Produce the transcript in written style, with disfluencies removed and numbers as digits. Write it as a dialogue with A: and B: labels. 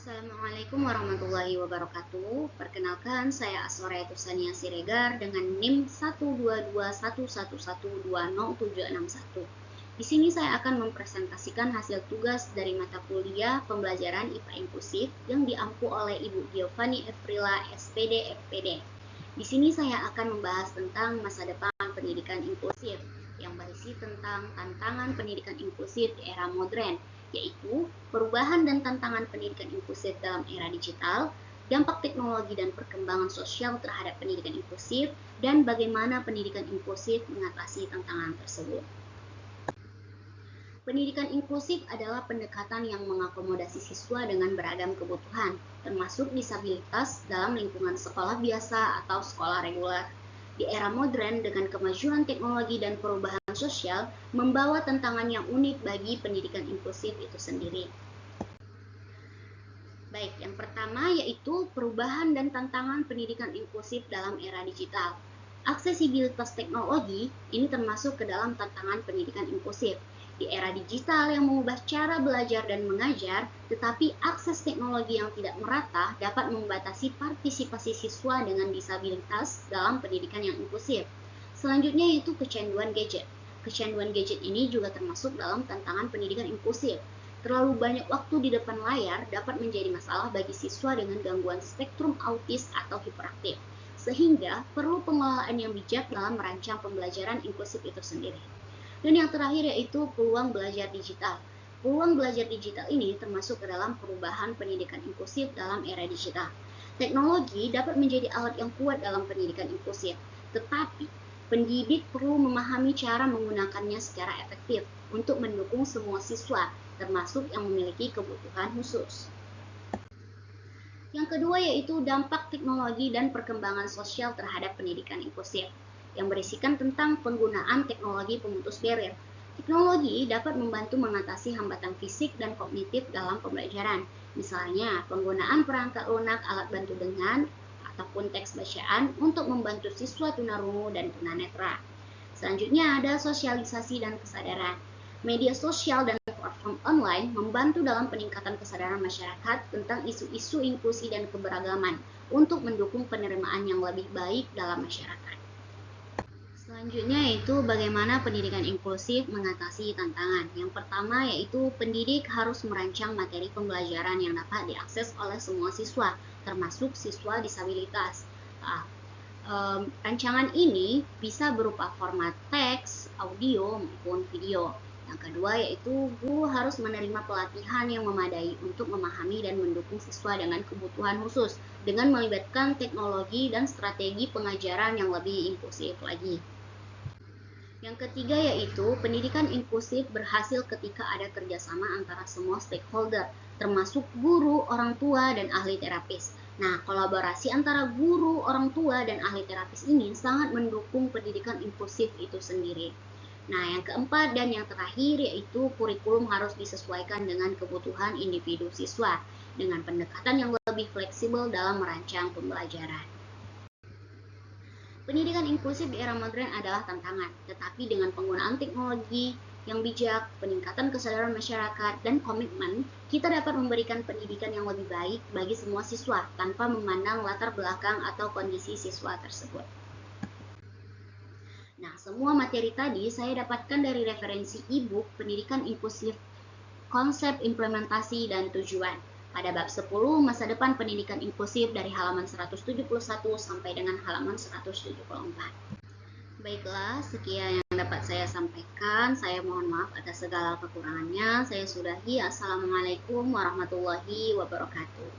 A: Assalamualaikum warahmatullahi wabarakatuh. Perkenalkan, saya Aswara Tusania Siregar dengan NIM 12211112071. Di sini saya akan mempresentasikan hasil tugas dari mata kuliah pembelajaran IPA inklusif yang diampu oleh Ibu Giovanni Efrila, SPD, FPD. Di sini saya akan membahas tentang masa depan pendidikan inklusif yang berisi tentang tantangan pendidikan inklusif di era modern, yaitu perubahan dan tantangan pendidikan inklusif dalam era digital, dampak teknologi dan perkembangan sosial terhadap pendidikan inklusif, dan bagaimana pendidikan inklusif mengatasi tantangan tersebut. Pendidikan inklusif adalah pendekatan yang mengakomodasi siswa dengan beragam kebutuhan, termasuk disabilitas dalam lingkungan sekolah biasa atau sekolah reguler. Di era modern dengan kemajuan teknologi dan perubahan sosial membawa tantangan yang unik bagi pendidikan inklusif itu sendiri. Baik, yang pertama yaitu perubahan dan tantangan pendidikan inklusif dalam era digital. Aksesibilitas teknologi ini termasuk ke dalam tantangan pendidikan inklusif. Di era digital yang mengubah cara belajar dan mengajar, tetapi akses teknologi yang tidak merata dapat membatasi partisipasi siswa dengan disabilitas dalam pendidikan yang inklusif. Selanjutnya yaitu kecanduan gadget. Kecanduan gadget ini juga termasuk dalam tantangan pendidikan inklusif. Terlalu banyak waktu di depan layar dapat menjadi masalah bagi siswa dengan gangguan spektrum autis atau hiperaktif, sehingga perlu pengelolaan yang bijak dalam merancang pembelajaran inklusif itu sendiri. Dan yang terakhir yaitu peluang belajar digital. Peluang belajar digital ini termasuk ke dalam perubahan pendidikan inklusif dalam era digital. Teknologi dapat menjadi alat yang kuat dalam pendidikan inklusif, tetapi pendidik perlu memahami cara menggunakannya secara efektif untuk mendukung semua siswa, termasuk yang memiliki kebutuhan khusus. Yang kedua yaitu dampak teknologi dan perkembangan sosial terhadap pendidikan inklusif, yang berisikan tentang penggunaan teknologi pemutus barrier. Teknologi dapat membantu mengatasi hambatan fisik dan kognitif dalam pembelajaran, misalnya penggunaan perangkat lunak alat bantu dengar ataupun teks bacaan untuk membantu siswa tunarungu dan tunanetra. Selanjutnya ada sosialisasi dan kesadaran. Media sosial dan platform online membantu dalam peningkatan kesadaran masyarakat tentang isu-isu inklusi dan keberagaman untuk mendukung penerimaan yang lebih baik dalam masyarakat. Selanjutnya yaitu bagaimana pendidikan inklusif mengatasi tantangan. Yang pertama yaitu pendidik harus merancang materi pembelajaran yang dapat diakses oleh semua siswa, termasuk siswa disabilitas. Rancangan ini bisa berupa format teks, audio, maupun video. Yang kedua yaitu guru harus menerima pelatihan yang memadai untuk memahami dan mendukung siswa dengan kebutuhan khusus dengan melibatkan teknologi dan strategi pengajaran yang lebih inklusif lagi. Yang ketiga yaitu pendidikan inklusif berhasil ketika ada kerjasama antara semua stakeholder, termasuk guru, orang tua, dan ahli terapis. Nah, kolaborasi antara guru, orang tua, dan ahli terapis ini sangat mendukung pendidikan inklusif itu sendiri. Nah, yang keempat dan yang terakhir yaitu kurikulum harus disesuaikan dengan kebutuhan individu siswa dengan pendekatan yang lebih fleksibel dalam merancang pembelajaran. Pendidikan inklusif di era modern adalah tantangan, tetapi dengan penggunaan teknologi yang bijak, peningkatan kesadaran masyarakat, dan komitmen, kita dapat memberikan pendidikan yang lebih baik bagi semua siswa tanpa memandang latar belakang atau kondisi siswa tersebut. Nah, semua materi tadi saya dapatkan dari referensi e-book Pendidikan Inklusif, Konsep Implementasi dan Tujuan pada bab 10 Masa Depan Pendidikan Inklusif dari halaman 171 sampai dengan halaman 174. Baiklah, sekian yang dapat saya sampaikan. Saya mohon maaf atas segala kekurangannya. Saya sudahi. Assalamualaikum warahmatullahi wabarakatuh.